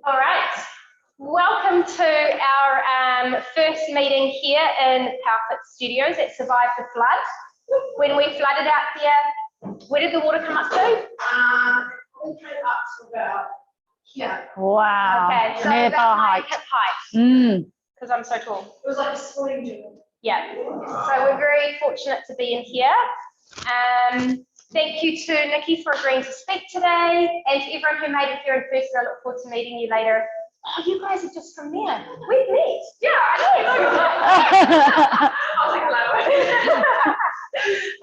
All right, welcome to our first meeting here in Powerfit Studios that survived the flood. When we flooded out here, where did the water come up to? It came up to about here. Wow. Okay, so near about my height. hip height, because I'm so tall. It was like a sporting gym. Yeah, so we're very fortunate to be in here. Thank you to Nikki for agreeing to speak today, and to everyone who made it here in person. I look forward to meeting you later. Oh, you guys are just from there. We've met. Yeah, I know. I'll say hello.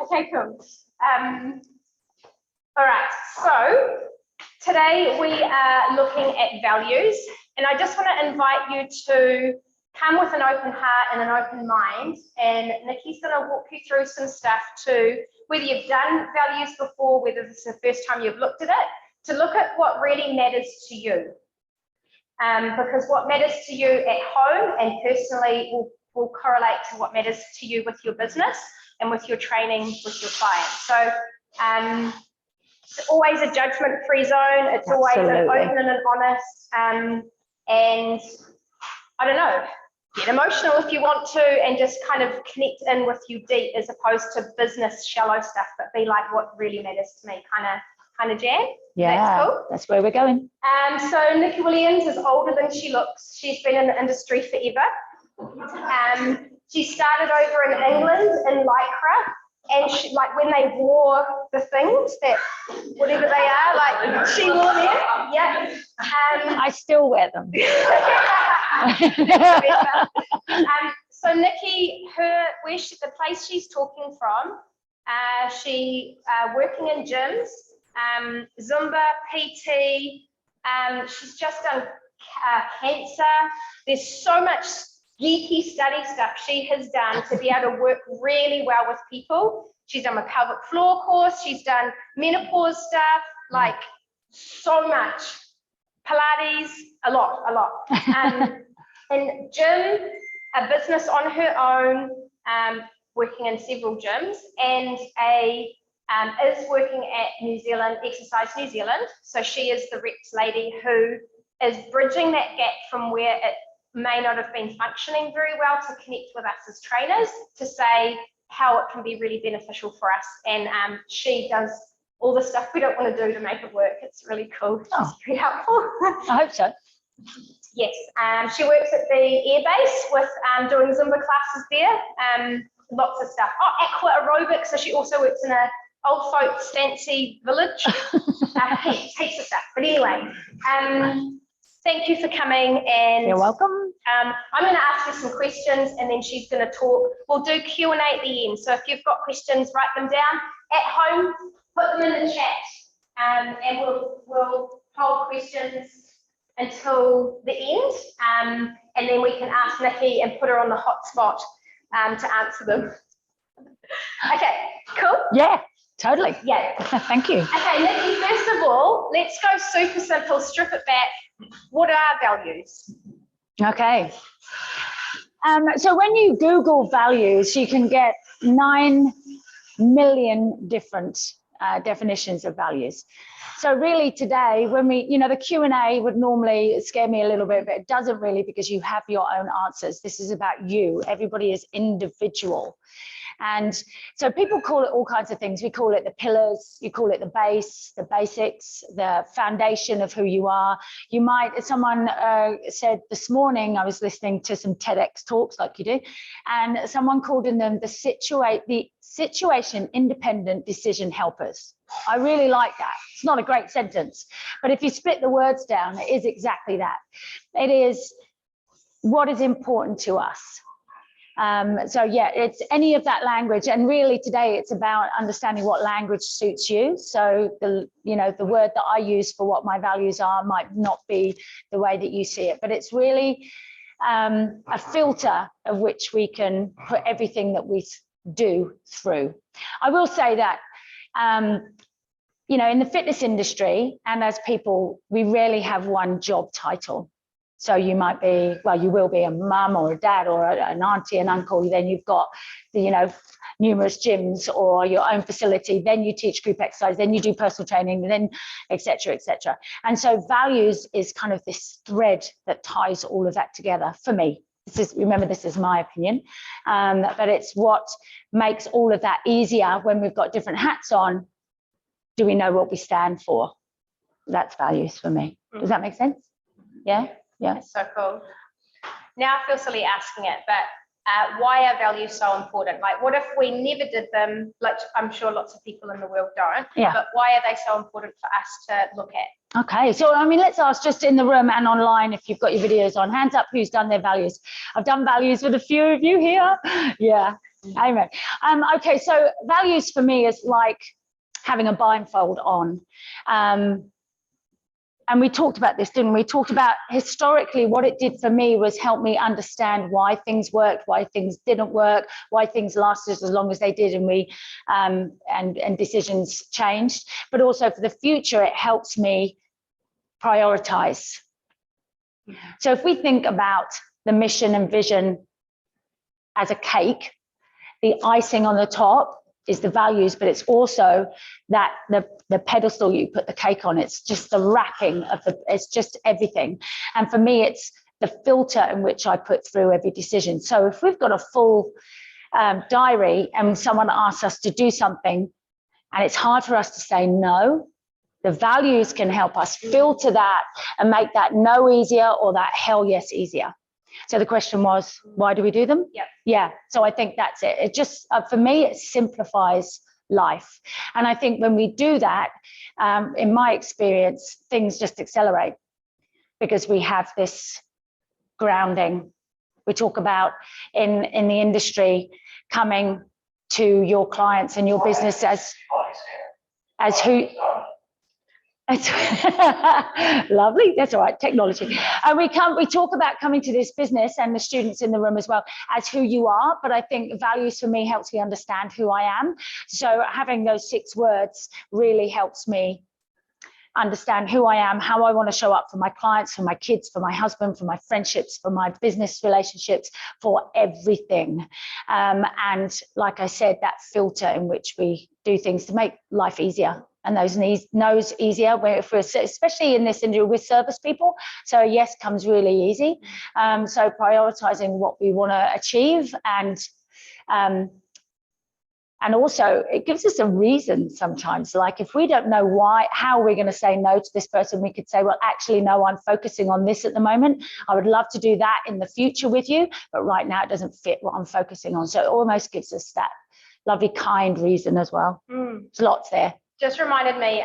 Okay, cool. All right, so today we are looking at values, and I just want to invite you to come with an open heart and an open mind, and Nikki's going to walk you through some stuff too, whether you've done values before, whether this is the first time you've looked at it, to look at what really matters to you. Because what matters to you at home and personally will correlate to what matters to you with your business and with your training with your clients. So it's always a judgment-free zone. It's always an open and an honest, and I don't know, get emotional if you want to, and just kind of connect in with you deep, as opposed to business shallow stuff, but be like, what really matters to me, kind of jam. Yeah, that's cool. That's where we're going. So Nikki Williams is older than she looks. She's been in the industry forever. She started over in England in Lycra, and she, like when they wore the things that, whatever they are, like she wore them. Yeah. I still wear them. So Nikki, the place she's talking from, she working in gyms, Zumba, PT, she's just done cancer. There's so much geeky study stuff she has done to be able to work really well with people. She's done a pelvic floor course, she's done menopause stuff, like so much. Pilates, a lot. And gym, a business on her own, working in several gyms, and is working at New Zealand, Exercise New Zealand. So she is the reps lady who is bridging that gap from where it may not have been functioning very well to connect with us as trainers to say how it can be really beneficial for us. And she does all the stuff we don't want to do to make it work. It's really cool. She's very helpful. I hope so. Yes, she works at the airbase with doing Zumba classes there. Lots of stuff. Oh, aqua aerobics. So she also works in a old folks fancy village. Heaps of stuff. But anyway, thank you for coming. And you're welcome. I'm going to ask her some questions, and then she's going to talk. We'll do Q&A at the end. So if you've got questions, write them down. At home, put them in the chat, and we'll hold questions until the end, and then we can ask Nikki and put her on the hot spot to answer them. Okay, cool? Yeah, totally. Yeah. Thank you. Okay, Nikki, first of all, let's go super simple, strip it back. What are values? Okay. So when you Google values, you can get 9 million different definitions of values. So really today, when we, the Q&A would normally scare me a little bit, but it doesn't really, because you have your own answers. This is about you. Everybody is individual. And so people call it all kinds of things. We call it the pillars, you call it the base, the basics, the foundation of who you are. You might, someone said this morning, I was listening to some TEDx talks like you do, and someone called in them the situation independent decision helpers. I really like that. It's not a great sentence, but if you split the words down, it is exactly that. It is what is important to us. So yeah, it's any of that language, and really today it's about understanding what language suits you. So the word that I use for what my values are might not be the way that you see it, but it's really a filter of which we can put everything that we do through. I will say that in the fitness industry and as people, we rarely have one job title. So you might be, well, you will be a mum or a dad or an auntie, an uncle. Then you've got the, numerous gyms or your own facility, then you teach group exercise, then you do personal training, then et cetera, et cetera. And so values is kind of this thread that ties all of that together for me. Remember, this is my opinion, but it's what makes all of that easier when we've got different hats on. Do we know what we stand for? That's values for me. Does that make sense? Yeah? Yeah. That's so cool. Now I feel silly asking it, but why are values so important? Like, what if we never did them? Like, I'm sure lots of people in the world don't, but why are they so important for us to look at? Okay, so I mean, let's ask just in the room and online, if you've got your videos on, hands up who's done their values. I've done values with a few of you here. Yeah, amen. Okay, so values for me is like having a blindfold on. And we talked about this, didn't we? We talked about historically what it did for me was help me understand why things worked, why things didn't work, why things lasted as long as they did, and and decisions changed. But also for the future, it helps me prioritize. So if we think about the mission and vision as a cake, the icing on the top is the values, but it's also that the pedestal you put the cake on. It's just the wrapping of it's just everything. And for me, it's the filter in which I put through every decision. So if we've got a full diary and someone asks us to do something and it's hard for us to say no, the values can help us filter that and make that no easier or that hell yes easier. So the question was, why do we do them? Yep. Yeah. So I think that's it. It just, for me, it simplifies life. And I think when we do that, in my experience, things just accelerate because we have this grounding. We talk about in the industry coming to your clients and your business as who. It's lovely. That's all right. Technology. And we talk about coming to this business and the students in the room as well as who you are. But I think values for me helps me understand who I am. So having those 6 words really helps me understand who I am, how I want to show up for my clients, for my kids, for my husband, for my friendships, for my business relationships, for everything. And like I said, that filter in which we do things to make life easier. And those easier, especially in this industry, with service people. So yes comes really easy. So prioritizing what we want to achieve, and also it gives us a reason sometimes. Like if we don't know how we're going to say no to this person, we could say, well, actually, no, I'm focusing on this at the moment. I would love to do that in the future with you, but right now it doesn't fit what I'm focusing on. So it almost gives us that lovely, kind reason as well. There's lots there. Just reminded me,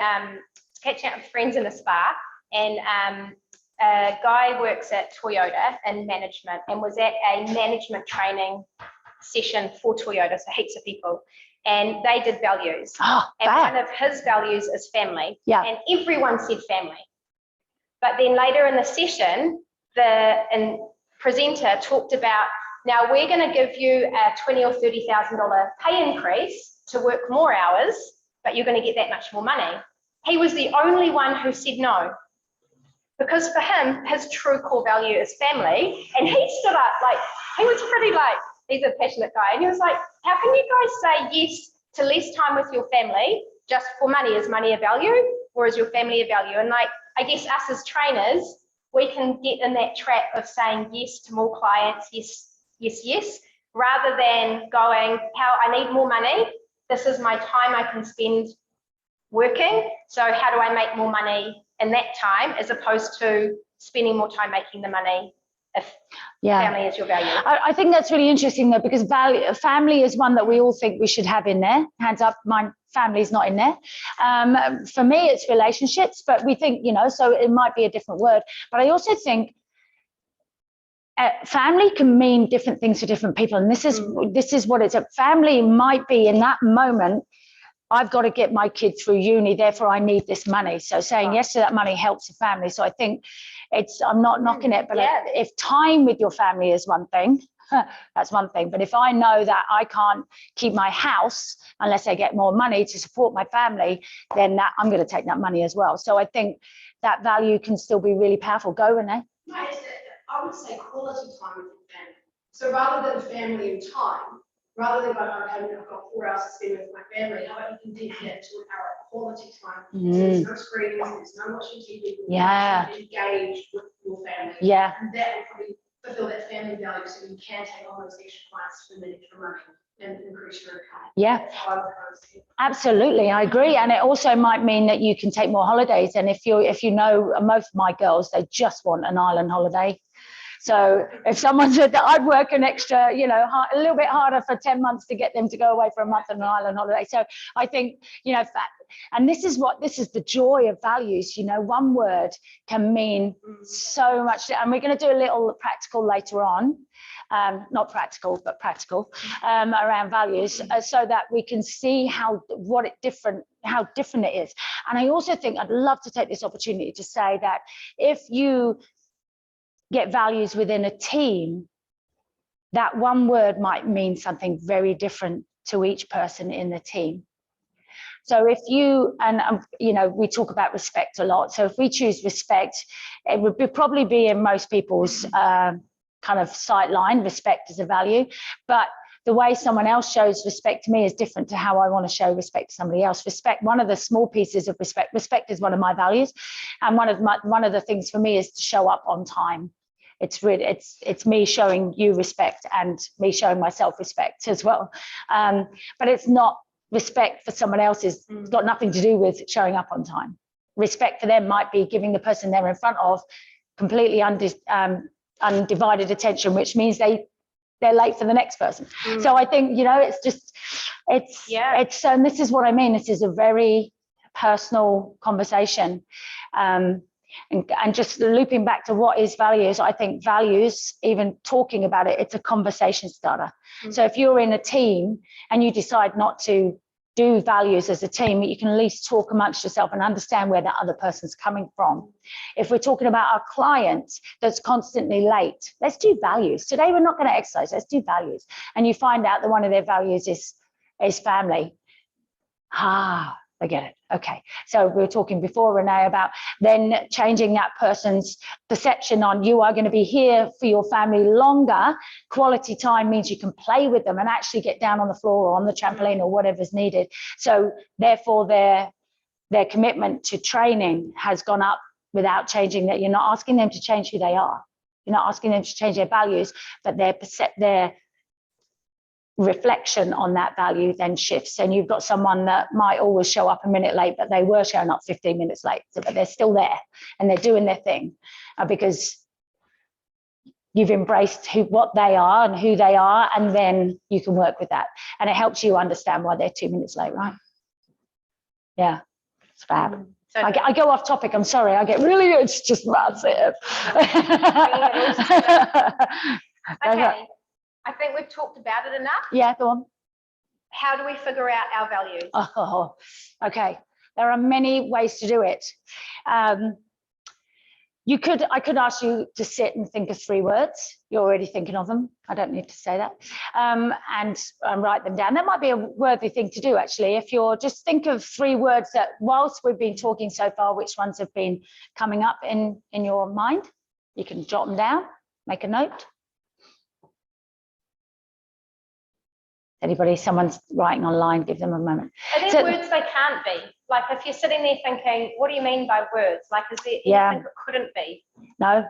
catching up with friends in a spa, and a guy works at Toyota in management and was at a management training session for Toyota, so heaps of people, and they did values. And one of his values is family. Yeah. And everyone said family. But then later in the session, the presenter talked about, now we're going to give you a $20,000 or $30,000 pay increase to work more hours, but you're going to get that much more money. He was the only one who said no, because for him, his true core value is family. And he stood up, like, he was pretty he's a passionate guy. And he was like, how can you guys say yes to less time with your family just for money? Is money a value, or is your family a value? And I guess us as trainers, we can get in that trap of saying yes to more clients, yes, rather than going, I need more money. This is my time I can spend working. So how do I make more money in that time, as opposed to spending more time making the money if family is your value? I think that's really interesting though, because family is one that we all think we should have in there. Hands up, my family's not in there. For me, it's relationships, but we think, so it might be a different word. But I also think family can mean different things to different people. And this is what it's a family might be in that moment. I've got to get my kid through uni, therefore I need this money. So saying yes to that money helps the family. So I think I'm not knocking it, but if time with your family is one thing, that's one thing. But if I know that I can't keep my house unless I get more money to support my family, then I'm going to take that money as well. So I think that value can still be really powerful. Go, Renee. I would say quality time with your family. So rather than family and time, rather than going, okay, I've got 4 hours to spend with my family, how about you can deep that to an hour of quality time? So there's no screens, there's no watching TV, you're actually engaged with your family. Yeah. And that will probably fulfill that family value so you can take on those extra clients for the extra money and increase your income. Yeah. Absolutely, I agree. And it also might mean that you can take more holidays. And if you know, most of my girls, they just want an island holiday. So if someone said that I'd work an extra, you know, a little bit harder for 10 months to get them to go away for a month on an island holiday. So I think, you know, and this is the joy of values, you know, one word can mean so much. And we're going to do a little practical later on, not practical, but practical around values so that we can see how different it is. And I also think I'd love to take this opportunity to say that if you get values within a team, that one word might mean something very different to each person in the team. So if you, you know, we talk about respect a lot. So if we choose respect, it would probably be in most people's kind of sight line, respect as a value. But the way someone else shows respect to me is different to how I want to show respect to somebody else. Respect, one of the small pieces of respect is one of my values. And one of the things for me is to show up on time. It's really, it's me showing you respect and me showing myself respect as well. But it's not respect for someone else. It's got nothing to do with showing up on time. Respect for them might be giving the person they're in front of completely undivided attention, which means they're late for the next person. So I think, you know, it's and this is what I mean. This is a very personal conversation. And just looping back to what is values, I think values, even talking about it, it's a conversation starter. So if you're in a team and you decide not to do values as a team, you can at least talk amongst yourself and understand where that other person's coming from. If we're talking about our client that's constantly late, let's do values. Today we're not going to exercise, let's do values. And you find out that one of their values is family. I get it. Okay. So we were talking before, Renee, about then changing that person's perception on you are going to be here for your family longer. Quality time means you can play with them and actually get down on the floor or on the trampoline or whatever's needed. So therefore their commitment to training has gone up without changing that. You're not asking them to change who they are. You're not asking them to change their values, but their reflection on that value then shifts. And you've got someone that might always show up a minute late, but they were showing up 15 minutes late, but they're still there and they're doing their thing because you've embraced what they are and who they are, and then you can work with that. And it helps you understand why they're 2 minutes late, right? Yeah, it's fab. I go off topic, I'm sorry. I get really, it's just massive. Okay. I think we've talked about it enough. Yeah, go on. How do we figure out our values? Oh, okay. There are many ways to do it. I could ask you to sit and think of 3 words. You're already thinking of them. I don't need to say that. And write them down. That might be a worthy thing to do, actually. If you're just think of 3 words that whilst we've been talking so far, which ones have been coming up in your mind. You can jot them down, make a note. Anybody, someone's writing online, give them a moment. Are there words they can't be? Like if you're sitting there thinking, what do you mean by words? Like is there anything that couldn't be? No,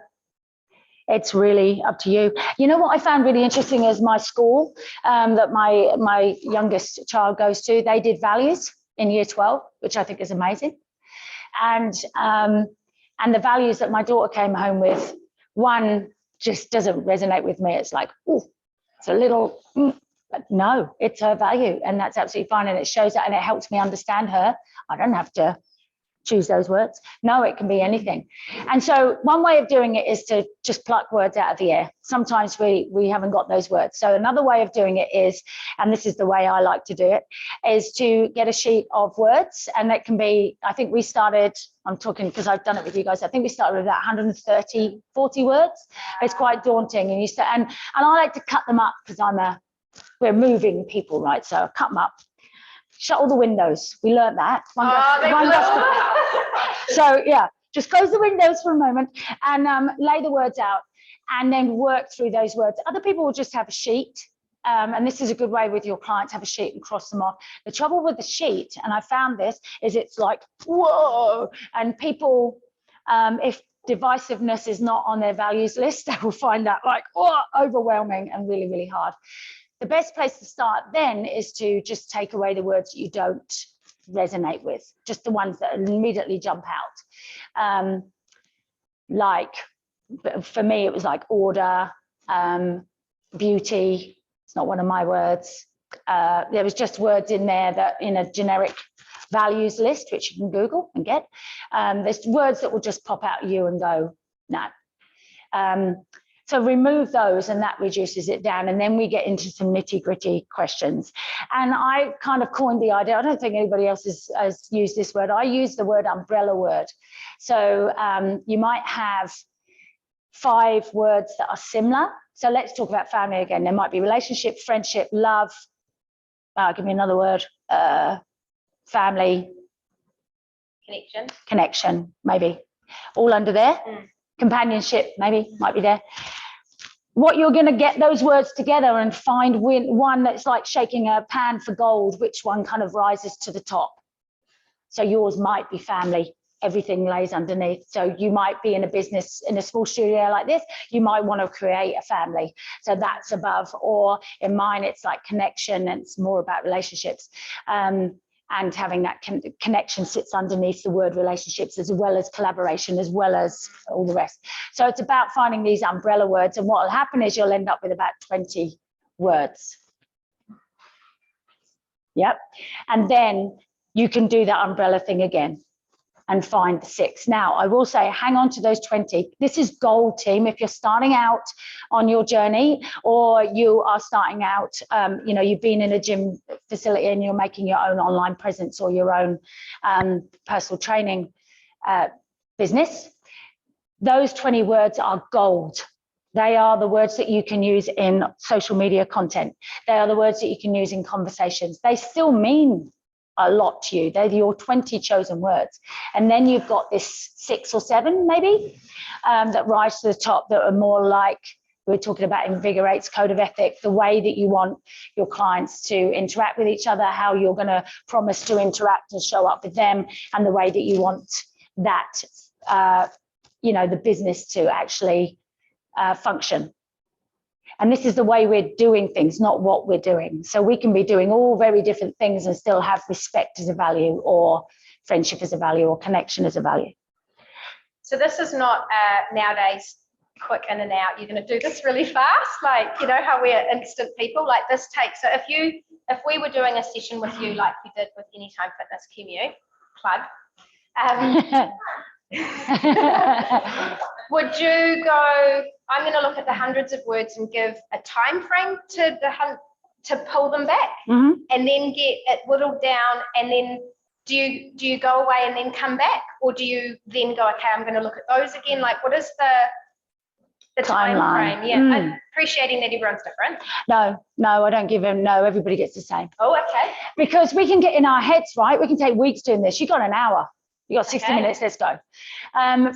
it's really up to you. You know what I found really interesting is my school that my youngest child goes to, they did values in year 12, which I think is amazing. And the values that my daughter came home with, one just doesn't resonate with me. It's like, oh, it's a little... But no, it's her value, and that's absolutely fine. And it shows that, and it helps me understand her. I don't have to choose those words. No, it can be anything. And so one way of doing it is to just pluck words out of the air. Sometimes we haven't got those words. So another way of doing it is, and this is the way I like to do it, is to get a sheet of words. And that can be, I think we started, I'm talking because I've done it with you guys, I think we started with about 130, 40 words. It's quite daunting. And I like to cut them up because we're moving people, right? So I'll cut them up. Shut all the windows. We learned that. So yeah, just close the windows for a moment and lay the words out and then work through those words. Other people will just have a sheet and this is a good way with your clients, have a sheet and cross them off. The trouble with the sheet, and I found this, is it's like, whoa, and people, if divisiveness is not on their values list, they will find that like, oh, overwhelming and really, really hard. The best place to start then is to just take away the words that you don't resonate with, just the ones that immediately jump out. Like, for me, it was like order, beauty. It's not one of my words. There was just words in there that in a generic values list, which you can Google and get. There's words that will just pop out at you and go, no. So remove those and that reduces it down. And then we get into some nitty gritty questions. And I kind of coined the idea, I don't think anybody else has used this word. I use the word umbrella word. So you might have 5 words that are similar. So let's talk about family again. There might be relationship, friendship, love. Give me another word. Family. Connection, maybe. All under there. Companionship, maybe, might be there. What you're going to get those words together and find one that's like shaking a pan for gold, which one kind of rises to the top. So yours might be family. Everything lays underneath. So you might be in a business, in a small studio like this, you might want to create a family. So that's above, or in mine, it's like connection, and it's more about relationships. And having that connection sits underneath the word relationships, as well as collaboration, as well as all the rest. So it's about finding these umbrella words, and what will happen is you'll end up with about 20 words. Yep. And then you can do that umbrella thing again and find the 6. Now, I will say, hang on to those 20. This is gold, team. If you're starting out on your journey, or you are starting out, you know, you've been in a gym facility and you're making your own online presence or your own personal training business, those 20 words are gold. They are the words that you can use in social media content. They are the words that you can use in conversations. They still mean a lot to you. They're your 20 chosen words. And then you've got this 6 or 7 maybe that rise to the top, that are more like, we're talking about invigorates, code of ethic, the way that you want your clients to interact with each other, how you're going to promise to interact and show up with them, and the way that you want that, you know, the business to actually function. And this is the way we're doing things, not what we're doing. So we can be doing all very different things and still have respect as a value, or friendship as a value, or connection as a value. So this is not nowadays quick in and out. You're going to do this really fast, like, you know how we're instant people. Like this takes. So if we were doing a session with you, like we did with Anytime Fitness QMU plug. Would you go, I'm going to look at the hundreds of words and give a time frame to pull them back, and then get it whittled down, and then do you go away and then come back, or do you then go, okay, I'm going to look at those again? Like, what is the time frame? Yeah, I'm appreciating that everyone's different. No, I don't give them. No, everybody gets the same. Oh, okay. Because we can get in our heads, right? We can take weeks doing this. You got an hour. You got 60 minutes, let's go.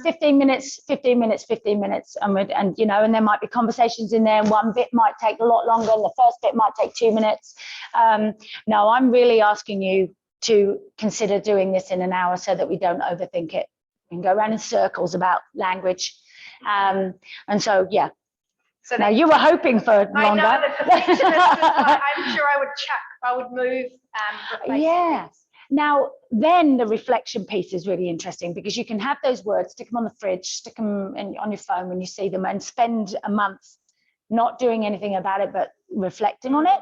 15 minutes, 15 minutes, 15 minutes. And, you know, and there might be conversations in there, and one bit might take a lot longer, and the first bit might take 2 minutes. No, I'm really asking you to consider doing this in an hour so that we don't overthink it. We can go around in circles about language. And so, yeah. So now you were hoping for longer. I know that the perfectionist is, I'm sure I would move. Yeah. Now, then the reflection piece is really interesting, because you can have those words, stick them on the fridge, stick them on your phone when you see them, and spend a month not doing anything about it, but reflecting on it.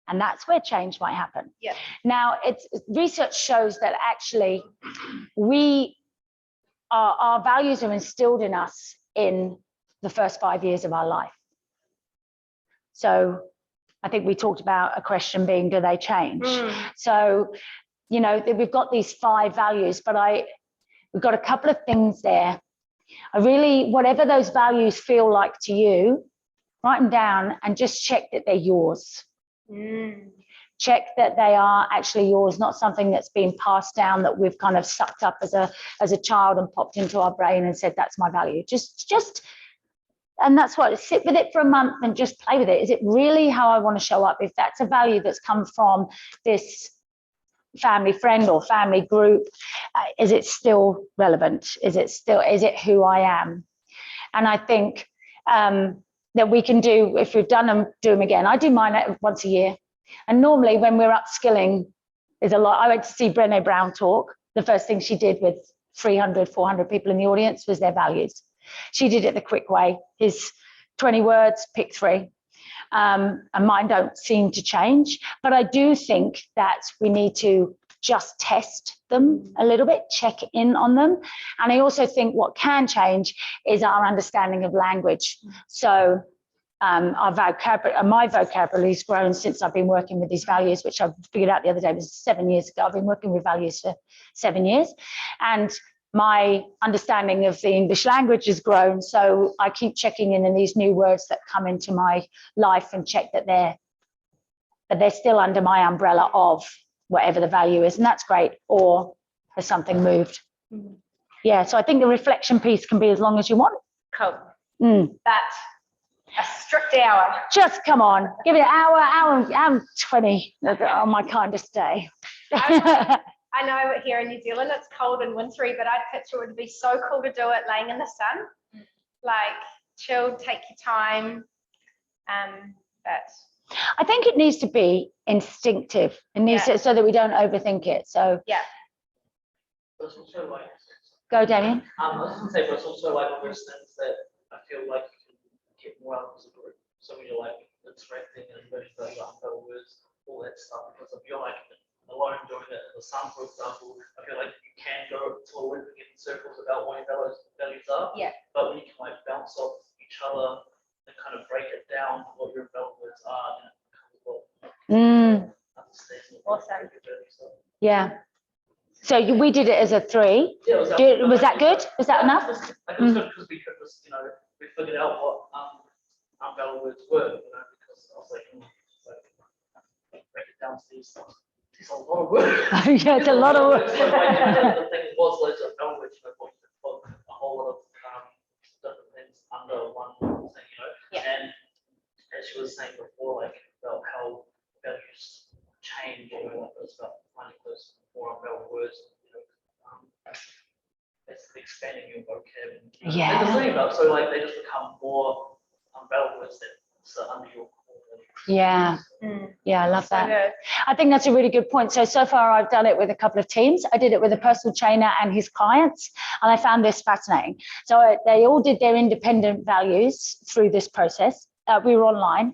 And that's where change might happen. Yeah. Now, research shows that actually our values are instilled in us in the first 5 years of our life. So I think we talked about a question being, do they change? So, you know, we've got these 5 values, but we've got a couple of things there. Whatever those values feel like to you, write them down and just check that they're yours. Check that they are actually yours, not something that's been passed down, that we've kind of sucked up as a child and popped into our brain and said, that's my value. Just And that's what, sit with it for a month and just play with it. Is it really how I want to show up? If that's a value that's come from this family friend or family group, is it still relevant? Is it who I am? And I think that we can do, if we've done them, do them again. I do mine once a year. And normally when we're upskilling, is a lot. I went to see Brené Brown talk. The first thing she did with 300, 400 people in the audience was their values. She did it the quick way. His 20 words, pick 3. And mine don't seem to change. But I do think that we need to just test them a little bit, check in on them. And I also think what can change is our understanding of language. So my vocabulary has grown since I've been working with these values, which I figured out the other day was 7 years ago. I've been working with values for 7 years. And my understanding of the English language has grown. So I keep checking in these new words that come into my life and check that they're still under my umbrella of whatever the value is. And that's great. Or has something moved? Yeah, so I think the reflection piece can be as long as you want. Cool. That's a strict hour. Just come on, give it an hour 20 on my kindest day. I know here in New Zealand it's cold and wintry, but I'd picture it would be so cool to do it laying in the sun. Like chill, take your time. But I think it needs to be instinctive. It needs to, so that we don't overthink it. So yeah. It's also like, go, Damien. I was going to say, but it's also like those things that I feel like you can get more out of as a group. So when you're like interacting and you're going to words, all that stuff. Because if you're like alone doing it in the sun, for example, I feel like you can go to a loop and get in circles about what your values are. Yeah. But when you can like bounce off each other and kind of break it down what your values are, and it becomes a lot understanding. Awesome. Yeah. So we did it as a 3. Yeah, was that good? Was that enough? Like, it was good because we could just, we figured out what umbrella words were, because I was like, break it down to these. It's a lot of work. Yeah, it's a lot of work. So, like, the thing was, loads of umbrella words, what you could put a whole lot of different things under one thing, Yeah. And as she was saying before, like about how values change, like it's about finding those more umbrella words, it's expanding your vocab. Yeah. And the thing about, so like they just become more umbrella words that sit under your core values. Yeah. Yeah, I love that. Good. I think that's a really good point. So far I've done it with a couple of teams. I did it with a personal trainer and his clients, and I found this fascinating. So they all did their independent values through this process. We were online,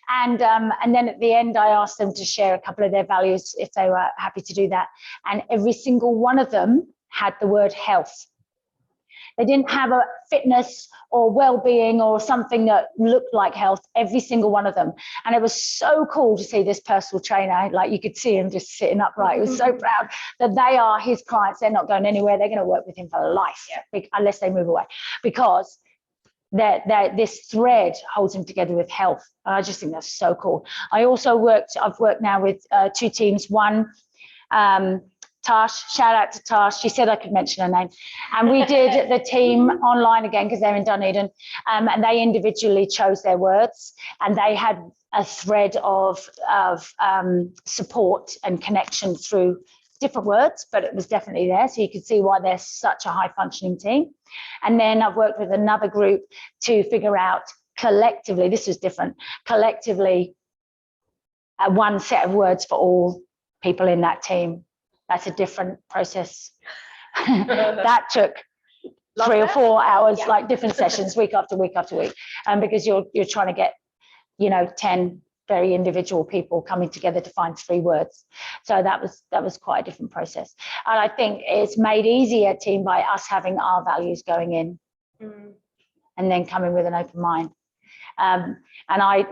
and then at the end I asked them to share a couple of their values if they were happy to do that, and every single one of them had the word health. They didn't have a fitness or well-being or something that looked like health, every single one of them. And it was so cool to see this personal trainer, like you could see him just sitting upright. He was so proud that they are his clients. They're not going anywhere. They're going to work with him for life, unless they move away, because this thread holds him together with health. And I just think that's so cool. I've worked now with 2 teams. One, Tash, shout out to Tash. She said I could mention her name. And we did the team online again because they're in Dunedin. And they individually chose their words. And they had a thread of support and connection through different words, but it was definitely there. So you could see why they're such a high functioning team. And then I've worked with another group to figure out collectively, this is different, collectively, one set of words for all people in that team. That's a different process. That took 3 or 4 hours, like different sessions, week after week after week, because you're trying to get, 10 very individual people coming together to find 3 words. So that was quite a different process. And I think it's made easier, team, by us having our values going in and then coming with an open mind. And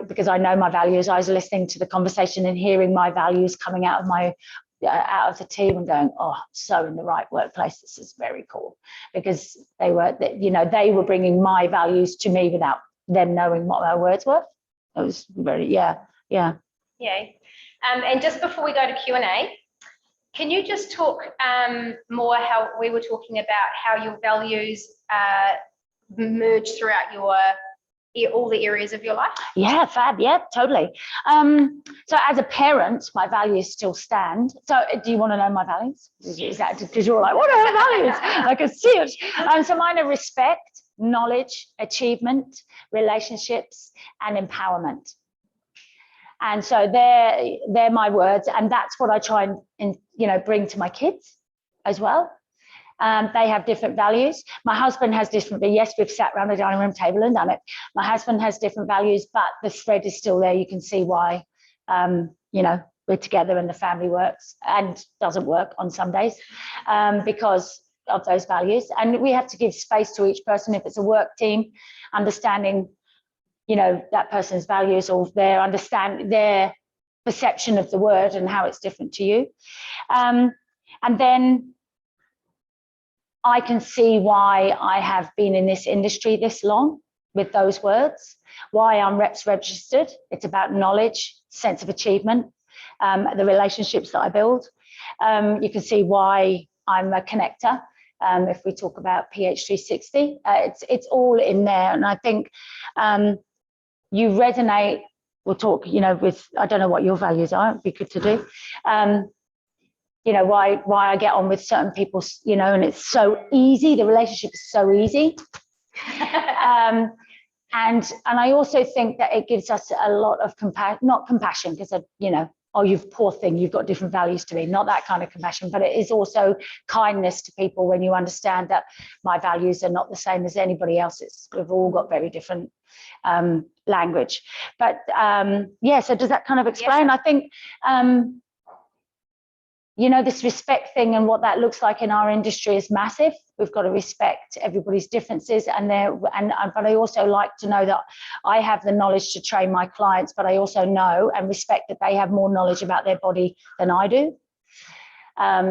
because I know my values, I was listening to the conversation and hearing my values coming out of the team and going, oh, so in the right workplace. This is very cool, because they were bringing my values to me without them knowing what my words were. It was very, yeah. And just before we go to Q&A, can you just talk more how we were talking about how your values merge throughout your all the areas of your life? Yeah, fab. Yeah, totally. So as a parent, my values still stand. So do you want to know my values? Is that because you're like, what are her values? I can see it. So mine are respect, knowledge, achievement, relationships, and empowerment. And so they're my words, and that's what I try and bring to my kids as well. They have different values. My husband has different, but yes, we've sat around the dining room table and done it. My husband has different values, but the thread is still there. You can see why, we're together and the family works and doesn't work on some days because of those values. And we have to give space to each person. If it's a work team, understanding, that person's values or their perception of the word and how it's different to you. And then I can see why I have been in this industry this long with those words, why I'm reps registered. It's about knowledge, sense of achievement, the relationships that I build. You can see why I'm a connector. If we talk about PH360, it's all in there. And I think you resonate, we'll talk, with, I don't know what your values are, it'd be good to do. Why I get on with certain people, and it's so easy. The relationship is so easy. And I also think that it gives us a lot of not compassion, because, oh, you poor thing, you've got different values to me, not that kind of compassion, but it is also kindness to people when you understand that my values are not the same as anybody else's. We've all got very different language. But so does that kind of explain? Yeah. I think, this respect thing and what that looks like in our industry is massive. We've got to respect everybody's differences, but I also like to know that I have the knowledge to train my clients, but I also know and respect that they have more knowledge about their body than I do.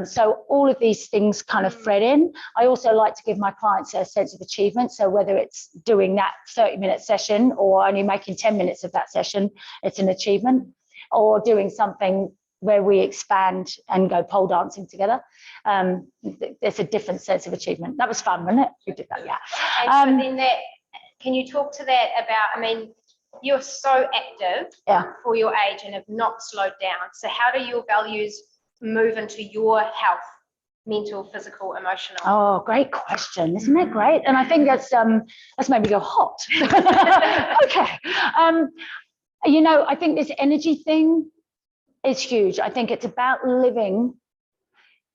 So all of these things kind of thread in. I also like to give my clients a sense of achievement. So whether it's doing that 30-minute session or only making 10 minutes of that session, it's an achievement, or doing something where we expand and go pole dancing together. There's a different sense of achievement. That was fun, wasn't it? We did that, yeah. And so then can you talk to that about, you're so active for your age and have not slowed down. So how do your values move into your health, mental, physical, emotional? Oh, great question. Isn't that great? And I think that's made me go hot. Okay. I think this energy thing is huge. I think it's about living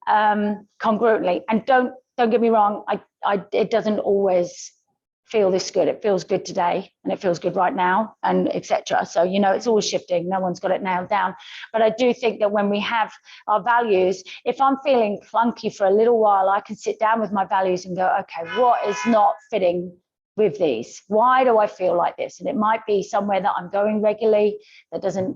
congruently. And don't get me wrong, it doesn't always feel this good. It feels good today and it feels good right now, and etc. So it's always shifting. No one's got it nailed down. But I do think that when we have our values, if I'm feeling clunky for a little while, I can sit down with my values and go, okay, what is not fitting with these? Why do I feel like this? And it might be somewhere that I'm going regularly that doesn't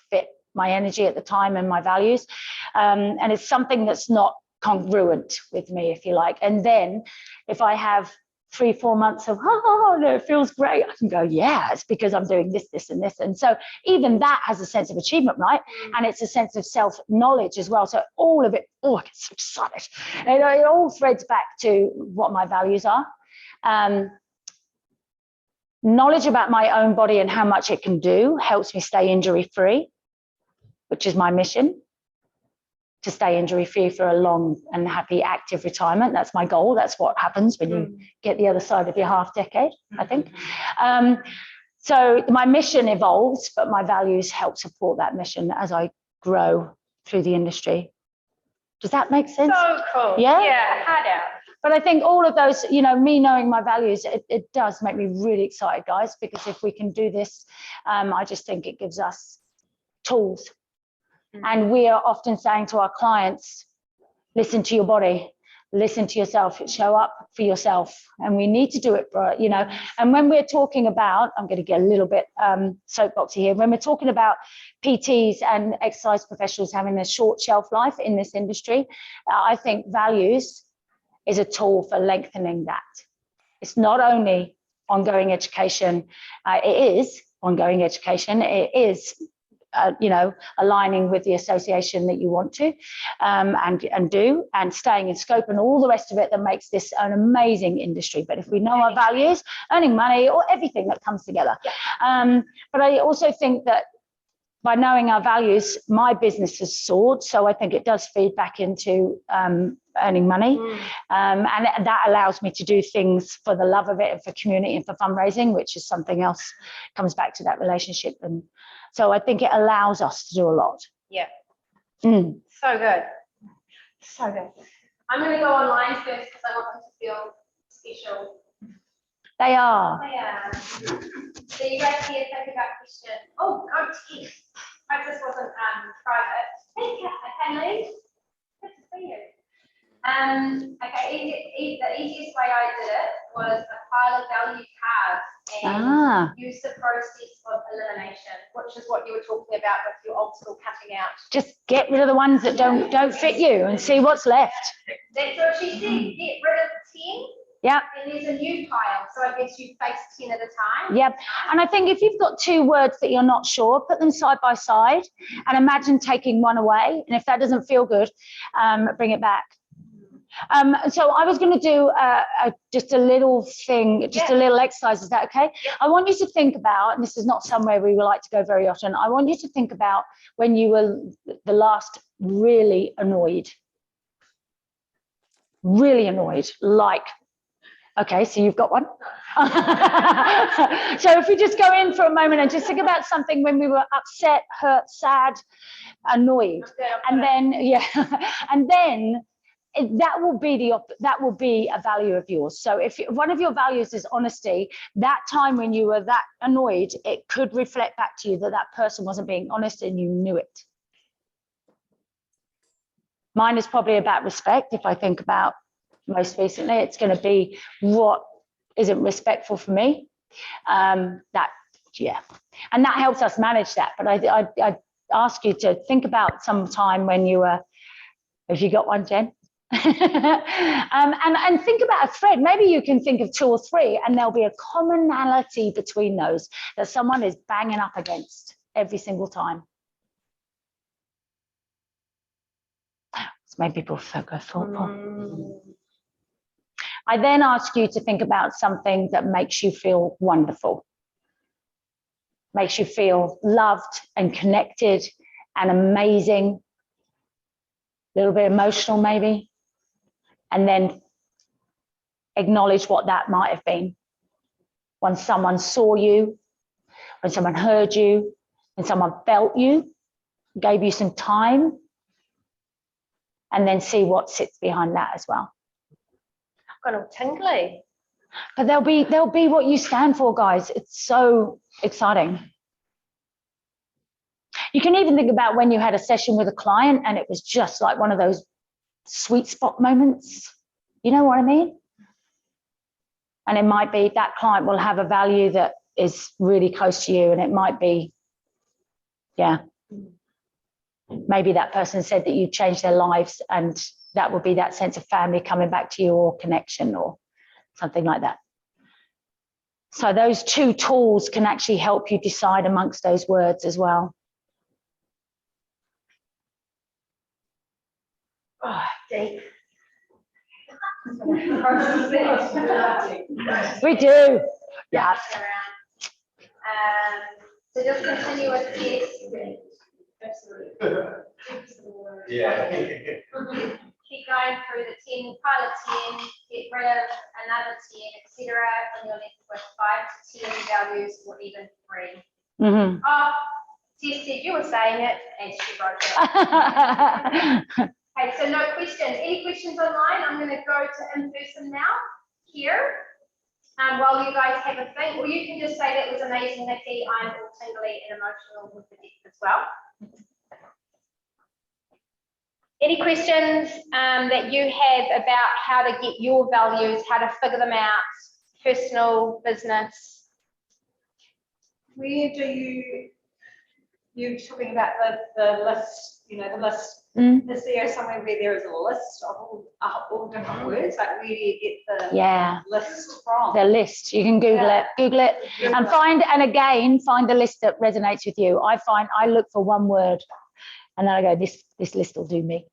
fit my energy at the time and my values, and it's something that's not congruent with me, if you like. And then if I have 3-4 months of no, it feels great, I can go, yeah, it's because I'm doing this, this, and this. And so even that has a sense of achievement, right? And it's a sense of self-knowledge as well. So all of it, I get so excited. It all threads back to what my values are. Knowledge about my own body and how much it can do helps me stay injury-free, which is my mission, to stay injury-free for a long and happy, active retirement. That's my goal. That's what happens when you get the other side of your half decade, I think. So my mission evolves, but my values help support that mission as I grow through the industry. Does that make sense? So cool. Yeah, hard out. But I think all of those, me knowing my values, it does make me really excited, guys, because if we can do this, I just think it gives us tools. And we are often saying to our clients, listen to your body, listen to yourself, show up for yourself. And we need to do it, and when we're talking about, I'm going to get a little bit soapboxy here, when we're talking about PTs and exercise professionals having a short shelf life in this industry, I think values is a tool for lengthening that. It's not only ongoing education, it is ongoing education, it is you know, aligning with the association that you want to, and do, and staying in scope and all the rest of it that makes this an amazing industry. But if we know our values, earning money, or everything that comes together. But I also think that by knowing our values, my business has soared. So I think it does feed back into earning money. And that allows me to do things for the love of it and for community and for fundraising, which is something else, comes back to that relationship. And so I think it allows us to do a lot. Yeah. So good. So good. I'm going to go online first because I want them to feel special. They are. They are. So you guys here think about question. Oh, gee. Hope this wasn't private. Hey, Lee. Good to see you. Okay, the easiest way I did it was a pile of value cards and use the process of elimination, which is what you were talking about with your old school cutting out. Just get rid of the ones that don't fit you and see what's left. That's what she said. Get rid of 10. Yep. And there's a new pile, so I guess you face 10 at a time. Yep. And I think if you've got two words that you're not sure, put them side by side and imagine taking one away. And if that doesn't feel good, bring it back. So I was going to do just a little thing, just a little exercise. Is that okay? Yeah. I want you to think about, and this is not somewhere we would like to go very often, I want you to think about when you were the last really annoyed. Really annoyed, like, okay, so you've got one. So if we just go in for a moment and just think about something when we were upset, hurt, sad, annoyed, and then, and then that will be a value of yours. So if one of your values is honesty, that time when you were that annoyed, it could reflect back to you that that person wasn't being honest and you knew it. Mine is probably about respect. If I think about most recently, it's going to be what isn't respectful for me. And that helps us manage that. But I ask you to think about some time when you were, have you got one, Jen? And think about a thread. Maybe you can think of 2 or 3, and there'll be a commonality between those that someone is banging up against every single time. It's made people so thoughtful. I then ask you to think about something that makes you feel wonderful, makes you feel loved and connected and amazing, a little bit emotional maybe, and then acknowledge what that might have been. When someone saw you, when someone heard you, when someone felt you, gave you some time, and then see what sits behind that as well. I've got all tingly. But they'll be what you stand for, guys. It's so exciting. You can even think about when you had a session with a client and it was just like one of those sweet spot moments. You know what I mean? And it might be that client will have a value that is really close to you, and it might be, maybe that person said that you changed their lives, and that would be that sense of family coming back to you, or connection, or something like that. So those 2 tools can actually help you decide amongst those words as well. Oh, deep. We do. Yeah. So just continue with this. Yeah. Keep going through the 10, pile of 10, get rid of another 10, etc. When you're left with 5 to 10 values, or even 3. Mm-hmm. Oh, Tess said you were saying it, and she wrote it. Okay, so no questions. Any questions online? I'm going to go to in-person now, here, while you guys have a think. Or you can just say that was amazing, Nikki. I'm all tingly and emotional with the depth as well. Any questions that you have about how to get your values, how to figure them out, personal, business? Where do you you're talking about the list, you know, the list. Mm. Is there somewhere where there is a list of all different words? Like where do you get the Yeah. list from? The list. You can Google it, and find the list that resonates with you. I look for one word, and then I go, this list will do me.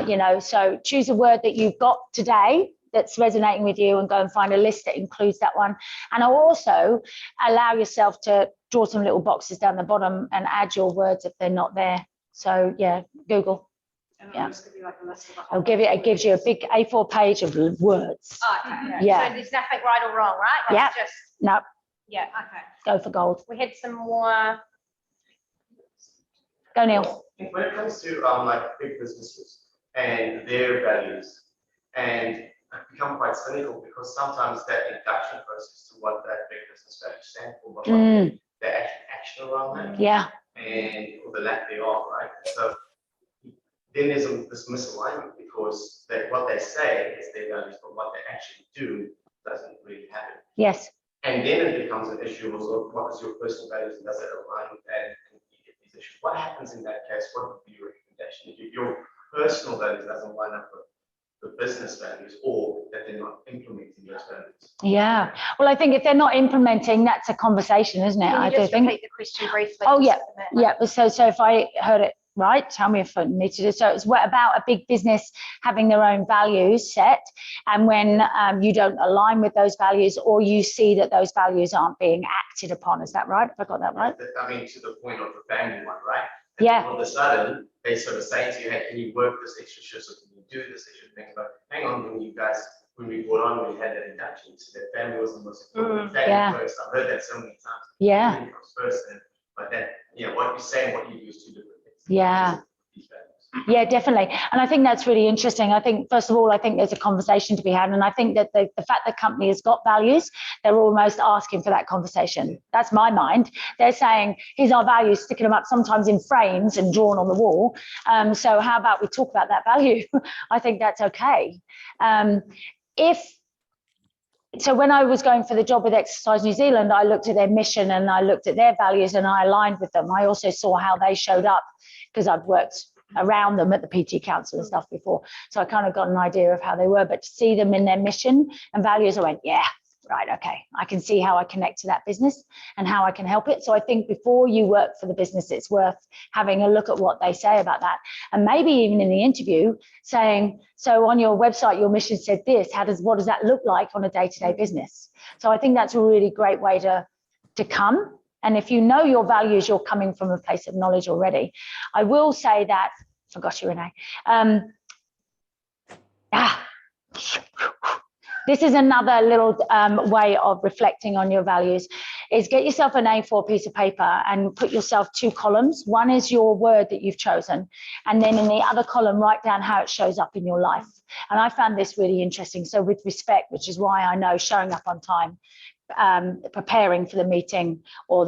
You know, so choose a word that you've got today that's resonating with you, and go and find a list that includes that one. And I'll also allow yourself to draw some little boxes down the bottom and add your words if they're not there. So yeah, Google. And Yeah. it'll just give you like a list of the whole It gives you a big A4 page of words. Oh, okay. Yeah. So there's nothing right or wrong, right? It's Yeah. just, No, yeah, okay. go for gold. We had some more. Go, Neil. When it comes to like big businesses and their values, and I've become quite cynical because sometimes that induction process to what that big business value stands for, but what the action around that, Yeah. and or the lack thereof, right? So then there's this misalignment because what they say is their values, but what they actually do doesn't really happen. Yes. And then it becomes an issue of what is your personal values and does it align with that? And you get these issues. What happens in that case? What would be your recommendation? If your personal values doesn't line up with the business values, or that they're not implementing those values? Yeah. Well, I think if they're not implementing, that's a conversation, isn't it? Can I you do just think. repeat the question briefly? Oh, just yeah. for that one? Yeah. So if I heard it right, tell me if I need to do. So it's about a big business having their own values set, and when you don't align with those values, or you see that those values aren't being acted upon. Is that right? Have I got that right? I mean, to the point of the family one, right? And Yeah. all of a sudden, they sort of say to you, hey, can you work this extra shift, or can you do this extra thing? But hang on, when we brought on, we had that induction, so that family was the most important. Family Yeah. first. I've heard that so many times. Yeah. Family comes first, but that, what you say and what you do is two different things. Yeah. Yeah, definitely. And I think that's really interesting. I think, first of all, I think there's a conversation to be had. And I think that the fact that company has got values, they're almost asking for that conversation. That's my mind. They're saying, here's our values, sticking them up sometimes in frames and drawn on the wall. So how about we talk about that value? I think that's okay. So when I was going for the job with Exercise New Zealand, I looked at their mission and I looked at their values and I aligned with them. I also saw how they showed up because I've worked around them at the PT Council and stuff before. So I kind of got an idea of how they were, but to see them in their mission and values, I went, yeah, right, okay. I can see how I connect to that business and how I can help it. So I think before you work for the business, it's worth having a look at what they say about that. And maybe even in the interview saying, so on your website, your mission said this, what does that look like on a day-to-day business? So I think that's a really great way to come. And if you know your values, you're coming from a place of knowledge already. I will say that, forgot you, Renee. This is another little way of reflecting on your values, is get yourself an A4 piece of paper and put yourself 2 columns. One is your word that you've chosen. And then in the other column, write down how it shows up in your life. And I found this really interesting. So with respect, which is why I know showing up on time, preparing for the meeting or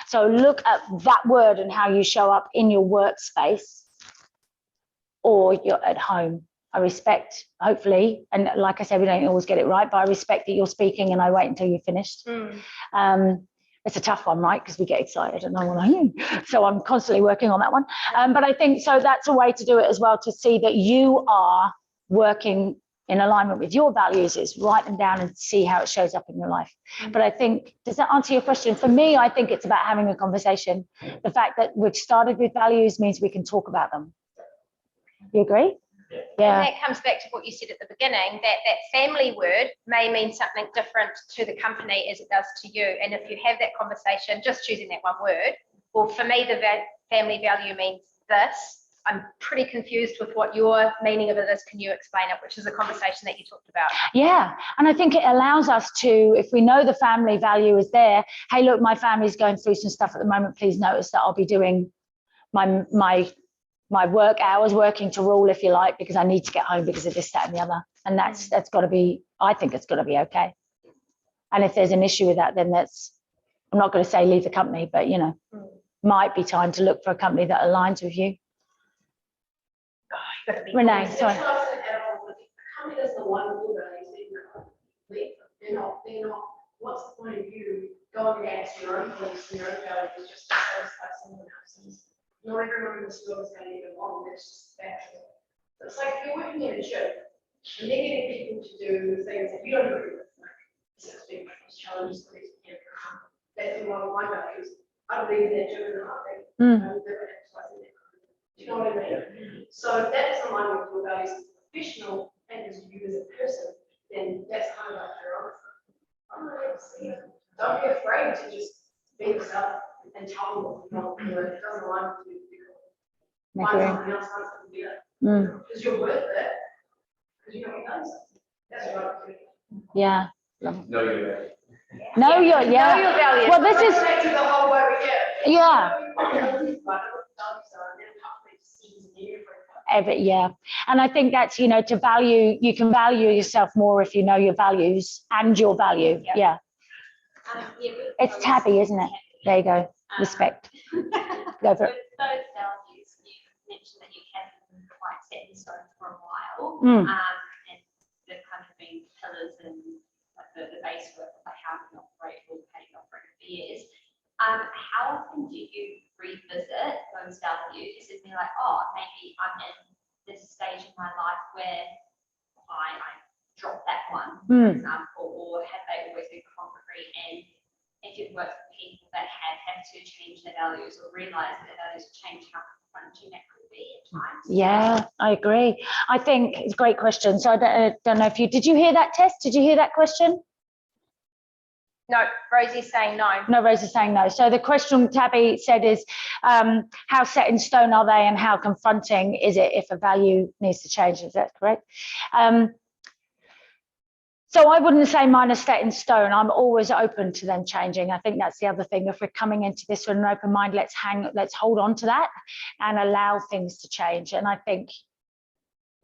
so look at that word and how you show up in your workspace or you're at home. I respect, hopefully, and like I said, we don't always get it right, but I respect that you're speaking and I wait until you're finished. It's a tough one, right? Because we get excited and I want to, so I'm constantly working on that one. But I think, so that's a way to do it as well, to see that you are working in alignment with your values, is write them down and see how it shows up in your life. But I think, does that answer your question? For me, I think it's about having a conversation. The fact that we've started with values means we can talk about them. You agree? Yeah. And that comes back to what you said at the beginning, that family word may mean something different to the company as it does to you. And if you have that conversation, just choosing that one word, well, for me, the family value means this. I'm pretty confused with what your meaning of it is. Can you explain it? Which is a conversation that you talked about. Yeah. And I think it allows us to, if we know the family value is there, hey, look, my family's going through some stuff at the moment. Please notice that I'll be doing my work hours, working to rule, if you like, because I need to get home because of this, that, and the other. And that's got to be, I think it's got to be okay. And if there's an issue with that, then I'm not going to say leave the company, but, might be time to look for a company that aligns with you. Renee, sorry. The company does the wonderful values, they're not, what's the point of you go and ask your own beliefs and your own values just to satisfy someone else's. Not everyone in this world is going to get along, that's just factual. So it's like if you're working in a gym, and they're getting people to do things that you don't agree with, like 6 challenges for these people. That's one of my values. I believe in that gym and I think do you know what I mean? So if that is aligned with your values as a professional and as you as a person, then that's kind of like your answer. Don't be afraid to just be yourself and tell them what you want. It doesn't align with you. Find something else, find something better. Because you're worth it. Because you know what knows. That's what I think. Yeah. Know your value. Know your, yeah. Know your values. Well, this is, Back to the whole way we get. yeah. Yeah. And I think that's, you know, to value, you can value yourself more if you know your values and your value. Yeah. It's tabby, isn't it? There you go. Respect. Go for it. With those values, you mentioned that you haven't been quite set in stone for a while. And they've kind of been pillars and like the base work of like how you operate or how you operate for years. How often do you revisit those values? Is it like, oh, maybe I'm in this stage in my life where I dropped that one, for example, or have they always been concrete? And if it works with people that have had to change their values or realize that their values change, how confronting that could be at times? Yeah, I agree. I think it's a great question. So I don't know if you, did you hear that test? Did you hear that question? No, Rosie's saying no. No, Rosie's saying no. So the question Tabby said is, how set in stone are they and how confronting is it if a value needs to change? Is that correct? So I wouldn't say mine are set in stone. I'm always open to them changing. I think that's the other thing. If we're coming into this with an open mind, let's hold on to that and allow things to change. And I think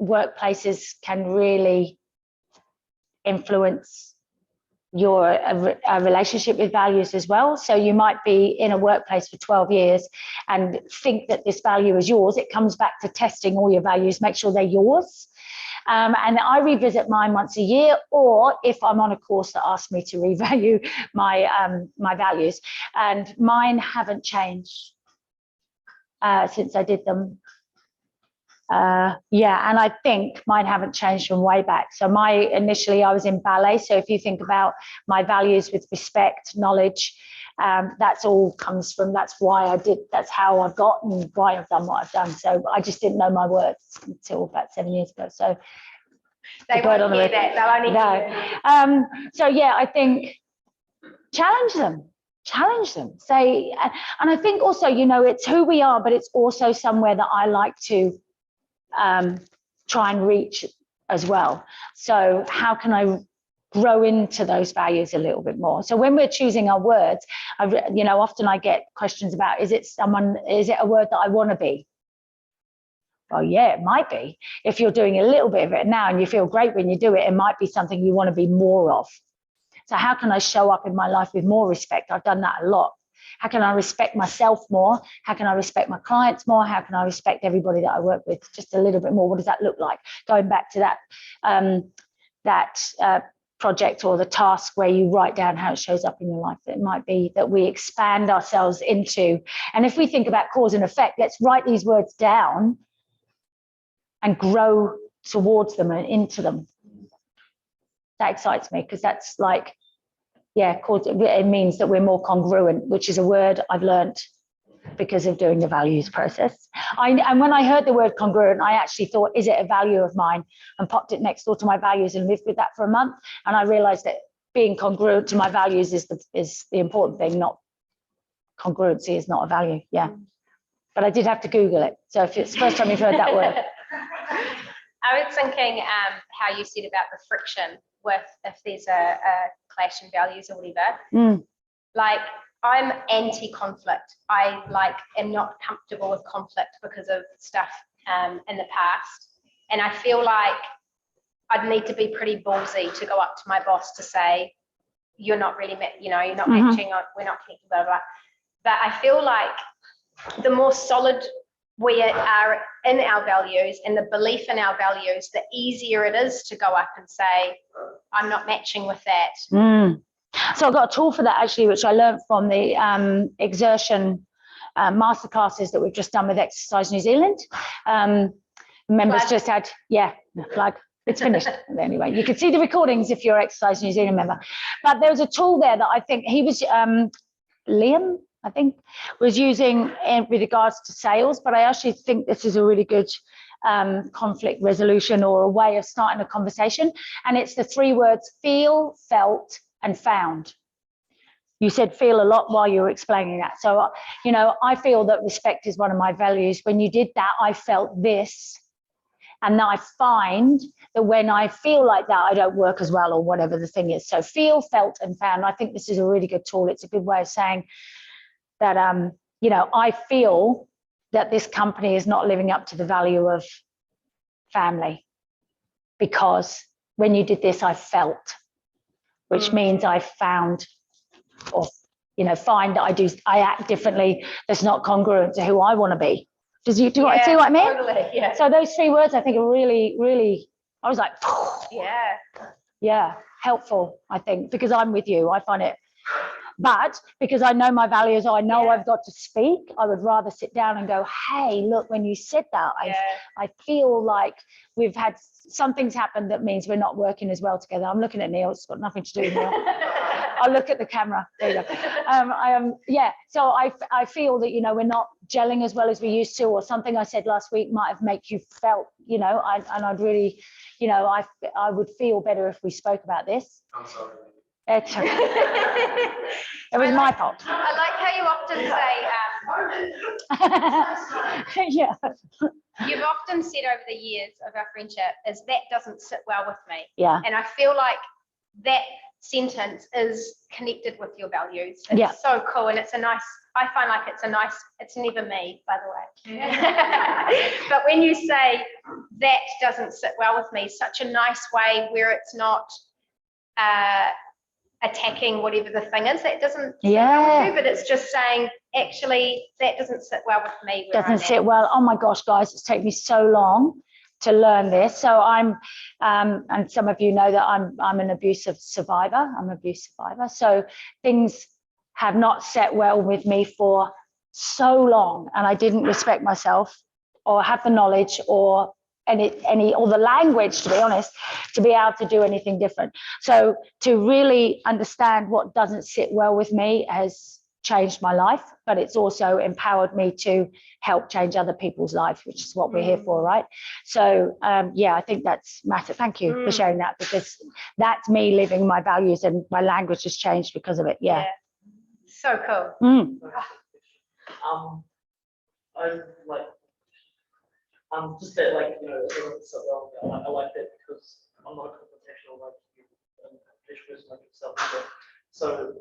workplaces can really influence your relationship with values as well. So you might be in a workplace for 12 years and think that this value is yours. It comes back to testing all your values, make sure they're yours. And I revisit mine once a year, or if I'm on a course that asks me to revalue my my values, and mine haven't changed since I did them. Yeah, and I think mine haven't changed from way back. So initially I was in ballet. So if you think about my values with respect, knowledge, that's all comes from, that's how I've got and why I've done what I've done. So I just didn't know my words until about 7 years ago. So they won't hear that, they'll only hear. So yeah, I think challenge them. Say, and I think also, you know, it's who we are, but it's also somewhere that I like to try and reach as well. So how can I grow into those values a little bit more? So when we're choosing our words, you know, often I get questions about, is it a word that I want to be? Well, yeah, it might be. If you're doing a little bit of it now and you feel great when you do it, it might be something you want to be more of. So how can I show up in my life with more respect? I've done that a lot. How can I respect myself more? How can I respect my clients more? How can I respect everybody that I work with just a little bit more? What does that look like? Going back to that project or the task where you write down how it shows up in your life. It might be that we expand ourselves into, and if we think about cause and effect, let's write these words down and grow towards them and into them. That excites me because that's like, yeah, it means that we're more congruent, which is a word I've learned because of doing the values process. And when I heard the word congruent, I actually thought, is it a value of mine? And popped it next door to my values and lived with that for a month. And I realized that being congruent to my values is the important thing, not congruency is not a value. Yeah. But I did have to Google it. So if it's the first time you've heard that word. I was thinking how you said about the friction with if there's a clash in values or whatever. Like I'm anti-conflict. I am not comfortable with conflict because of stuff in the past. And I feel like I'd need to be pretty ballsy to go up to my boss to say, you're not really, you're not matching, we're not connected, blah, blah. But I feel like the more solid we are in our values and the belief in our values, the easier it is to go up and say, I'm not matching with that. So I got a tool for that actually, which I learned from the exertion masterclasses that we've just done with Exercise New Zealand. Members Plug. just had, plug. It's finished anyway. You can see the recordings if you're Exercise New Zealand member. But there was a tool there that I think he was, Liam, I think, was using with regards to sales. But I actually think this is a really good conflict resolution or a way of starting a conversation. And it's the 3 words: feel, felt, and found. You said feel a lot while you were explaining that. So, you know, I feel that respect is one of my values. When you did that, I felt this. And now I find that when I feel like that, I don't work as well or whatever the thing is. So feel, felt, and found. I think this is a really good tool. It's a good way of saying that, you know, I feel that this company is not living up to the value of family, because when you did this, I felt, which means I found, or, you know, find that I act differently that's not congruent to who I want to be. Do you see what I mean? Totally, yeah. So those 3 words, I think, are really, really, I was like, Yeah. helpful, I think, because I'm with you. I find it, but because I know my values, I know I've got to speak, I would rather sit down and go, hey, look, when you said that, I feel like we've had, something's happened that means we're not working as well together. I'm looking at Neil, it's got nothing to do with Neil. I'll look at the camera. There you go. So I feel that, you know, we're not gelling as well as we used to, or something I said last week might have made you felt, you know, and I'd really, you know, I would feel better if we spoke about this. I'm sorry. It's okay. It was my fault. I like how you often say, Yeah. you've often said over the years of our friendship, is that doesn't sit well with me. Yeah. And I feel like that sentence is connected with your values. It's so cool. And it's a nice, I find like it's never me, by the way. But when you say that doesn't sit well with me, such a nice way where it's not attacking whatever the thing is that doesn't sit well with you, but it's just saying, actually, that doesn't sit well with me. Doesn't sit well. Oh my gosh, guys, it's taken me so long to learn this. So I'm, and some of you know that I'm an abusive survivor. I'm an abuse survivor. So things have not set well with me for so long, and I didn't respect myself or have the knowledge or any or the language, to be honest, to be able to do anything different. So to really understand what doesn't sit well with me has changed my life, but it's also empowered me to help change other people's lives, which is what we're here for, right? So yeah, I think that's massive. Thank you for sharing that, because that's me living my values, and my language has changed because of it. Yeah. So cool. I like, just that, like, you know, it doesn't sit well. I like that because I'm not a confrontational, like, person like yourself either. So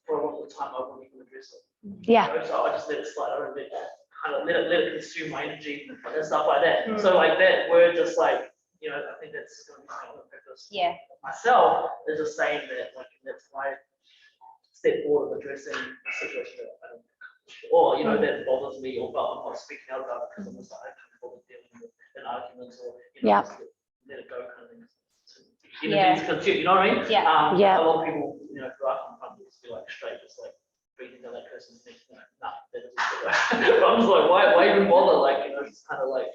for a long time, I wouldn't even address it. Yeah. You know? So I just let it slide. I don't let it consume my energy and stuff like that. So like that word, just like, you know, I think that's going to be my own purpose. Yeah. Myself is just saying that, like, that's my step forward of addressing the situation that I don't, or, you know, that bothers me, or but I'm not speaking out about it because I'm just like, I can't bother dealing with an argument, or, you know, just let it go kind of thing. You know what I mean? Yeah. A lot of people, you know, who are confronted, just be like straight, just like breathing down that person's neck. Nah, that doesn't fit. But I'm just like, why even bother? Like, you know, it's kind of like,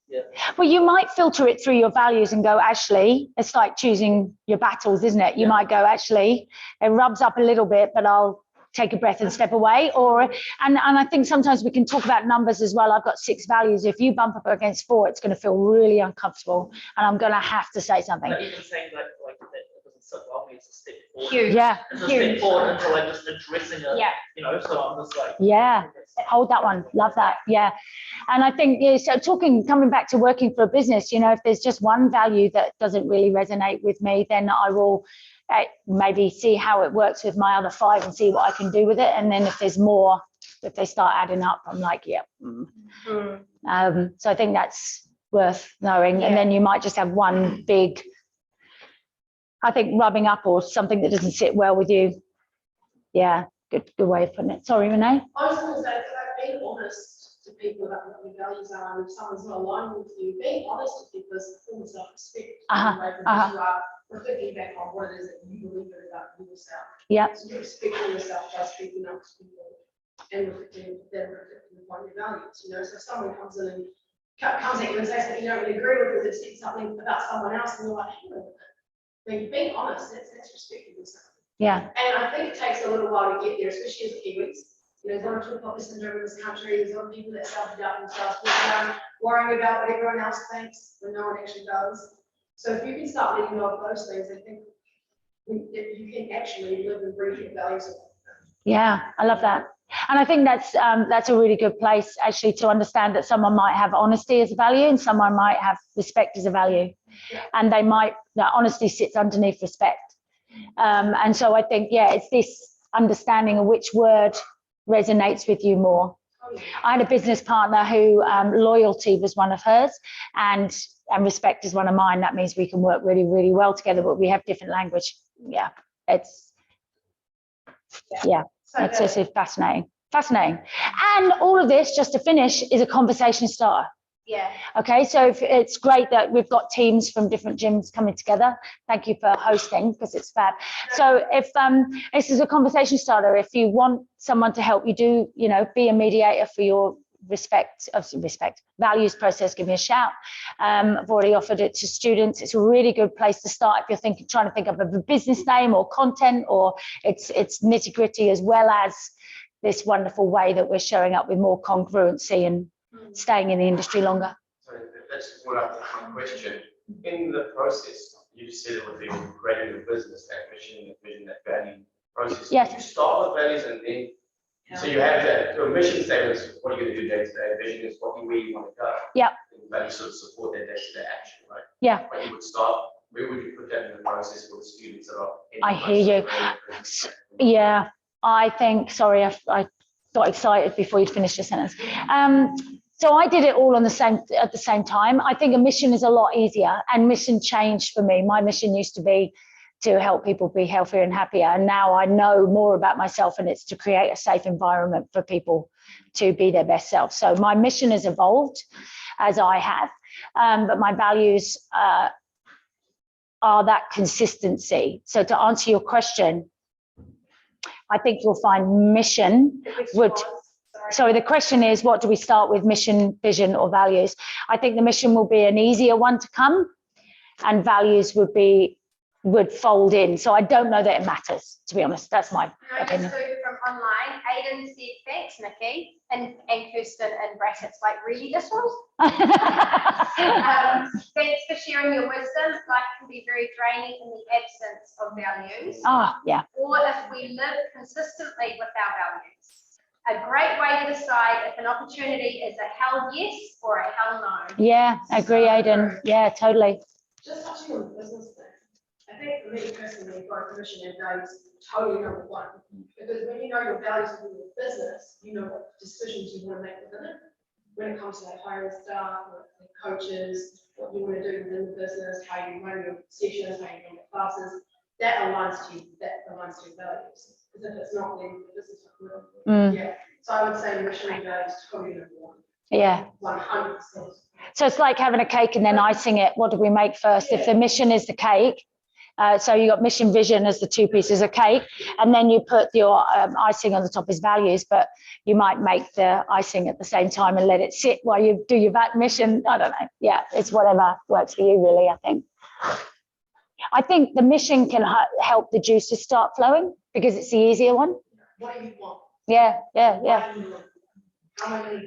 yeah. Well, you might filter it through your values and go, actually, it's like choosing your battles, isn't it? You might go, actually, it rubs up a little bit, but I'll take a breath and step away. Or, and I think sometimes we can talk about numbers as well. I've got 6 values. If you bump up against 4, it's going to feel really uncomfortable, and I'm going to have to say something. But even saying like that doesn't sit well, it's a step forward. Huge. Yeah. It's a step forward into like just addressing it. Yeah. You know, so I'm just like. Yeah. Hold that one. Love that. Yeah. And I think, yeah, so coming back to working for a business, you know, if there's just one value that doesn't really resonate with me, then I will maybe see how it works with my other 5 and see what I can do with it. And then if there's more, if they start adding up, I'm like, yeah. So I think that's worth knowing. Yeah. And then you might just have one big, I think, rubbing up or something that doesn't sit well with you. Yeah, good way of putting it. Sorry, Renee. I was going to say, that being honest to people about what your values are, and if someone's not aligned with you, being honest with people is a form of self-respect. Because you are reflecting back on what it is that you believe in about yourself. Yeah. So you respect yourself by speaking up to people and reflecting upon your values. You know, so if someone comes in and comes at you and says something you don't really agree with, or they say something about someone else, and you're like, hang on a minute. Being honest, that's respecting yourself. Yeah. And I think it takes a little while to get there, especially as Kiwis. You know, there's a lot of talk syndrome in this country. There's a lot of people that self-doubt themselves, worrying about what everyone else thinks when no one actually does. So if you can start letting go of those things, I think you can actually live and breathe your values. Yeah, I love that. And I think that's a really good place actually to understand that someone might have honesty as a value and someone might have respect as a value. Yeah. And honesty sits underneath respect. And so I think, it's this understanding of which word resonates with you more. I had a business partner who loyalty was one of hers and respect is one of mine. That means we can work really, really well together, but we have different language. Yeah, it's fascinating. Fascinating. And all of this, just to finish, is a conversation starter. Yeah. Okay, so it's great that we've got teams from different gyms coming together. Thank you for hosting because it's fab. So if this is a conversation starter, if you want someone to help you be a mediator for your values process, give me a shout. I've already offered it to students. It's a really good place to start if you're trying to think of a business name or content, or it's nitty gritty, as well as this wonderful way that we're showing up with more congruency and staying in the industry longer. So that's brought up my question. In the process, you've said it would be creating a business, that mission, that vision, that value process. Yes. You start with values and then, so you have that, your mission statements, what are you going to do day to day, vision is where you want to go. Yeah. And values sort of support that day to day action, right? Yeah. But you would start, where would you put that in the process with the students that are? I hear you. Yeah, I think, sorry, I got excited before you finished your sentence. So I did it all at the same time. I think a mission is a lot easier, and mission changed for me. My mission used to be to help people be healthier and happier. And now I know more about myself, and it's to create a safe environment for people to be their best self. So my mission has evolved as I have, but my values are that consistency. So to answer your question, I think you'll find mission would. Sorry, the question is, what do we start with, mission, vision, or values? I think the mission will be an easier one to come, and values would fold in. So I don't know that it matters, to be honest. That's my opinion. So from online, Aidan said, thanks, Nikki, and Kirsten in brackets, like, really, this one? Thanks for sharing your wisdom. Life can be very draining in the absence of values. Oh, yeah. Or if we live consistently with our values. A great way to decide if an opportunity is a hell yes or a hell no. Yeah, agree, Aidan. Yeah, totally. Just touching on the business thing, I think for me personally, both mission and values totally number one. Because when you know your values within your business, you know what decisions you want to make within it. When it comes to like hiring staff, or coaches, what you want to do within the business, how you run your sessions, how you run your classes, that aligns to your values. Because if it's not, then the business will not. Yeah. So I would say mission and values totally number one. Yeah. 100%. So it's like having a cake and then icing it. What do we make first? Yeah. If the mission is the cake, so you got mission, vision as the two pieces of cake, and then you put your icing on the top as values, but you might make the icing at the same time and let it sit while you do your mission. I don't know. Yeah, it's whatever works for you, really, I think. I think the mission can help the juices start flowing because it's the easier one. What do you want? Yeah. How am I going to do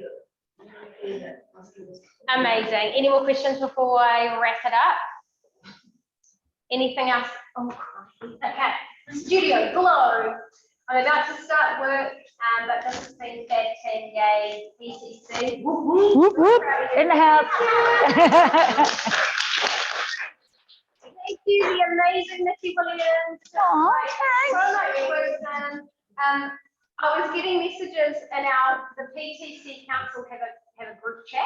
it? Amazing. Any more questions before I wrap it up? Anything else? Oh, okay. Studio Glow. I'm about to start work, but this has been fab 10 Yay PTC. Whoop, whoop. In the house. Thank you, the amazing Nikki Williams. Aw, So much person. I was getting messages in the PTC Council have a group chat,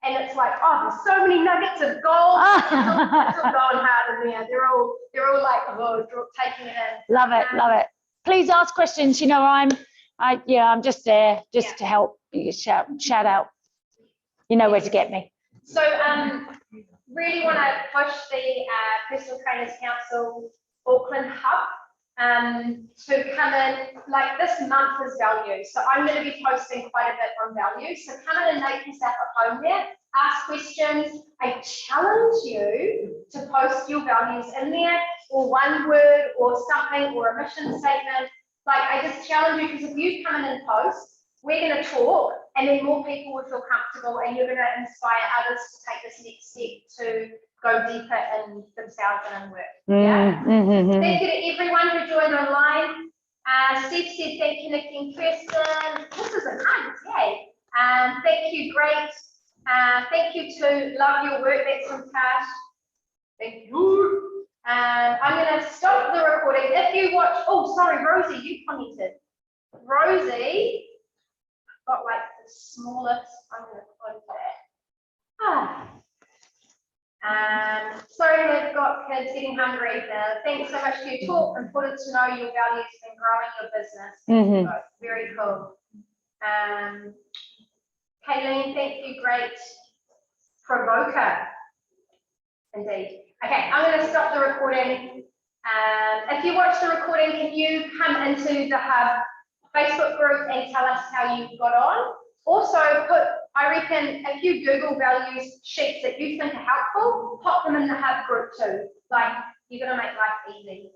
and it's like, oh, there's so many nuggets of gold. It's all going hard in there. They're all like, oh, taking it in. Love it, love it. Please ask questions. You know, I'm just there to help you shout out You know where to get me. So, really want to push the Personal Trainers Council Auckland Hub to come in, like this month is values. So I'm going to be posting quite a bit on values. So come in and make yourself at home there, ask questions. I challenge you to post your values in there, or one word or something, or a mission statement. Like I just challenge you, because if you come in and post, we're going to talk, and then more people will feel comfortable, and you're going to inspire others to take this next step to go deeper in themselves and in work. Yeah. Thank you to everyone who joined online. Steve said thank you, Nikki and Kirsten. This is a nice, yay. Thank you, great. Thank you to love your work. That's from Tash. Thank you. I'm going to stop the recording. If you watch, oh, sorry, Rosie, you commented. Rosie got like the smallest. I'm going to close that. Sorry, we've got kids getting hungry. Thanks so much for your talk. Important to know your values and growing your business. So, very cool. Kayleen, thank you. Great provoker. Indeed. Okay, I'm going to stop the recording. If you watch the recording, can you come into the Hub Facebook group and tell us how you got on? Also, I reckon if you Google values sheets that you think are helpful, pop them in the Hub group too. Like, you're going to make life easy.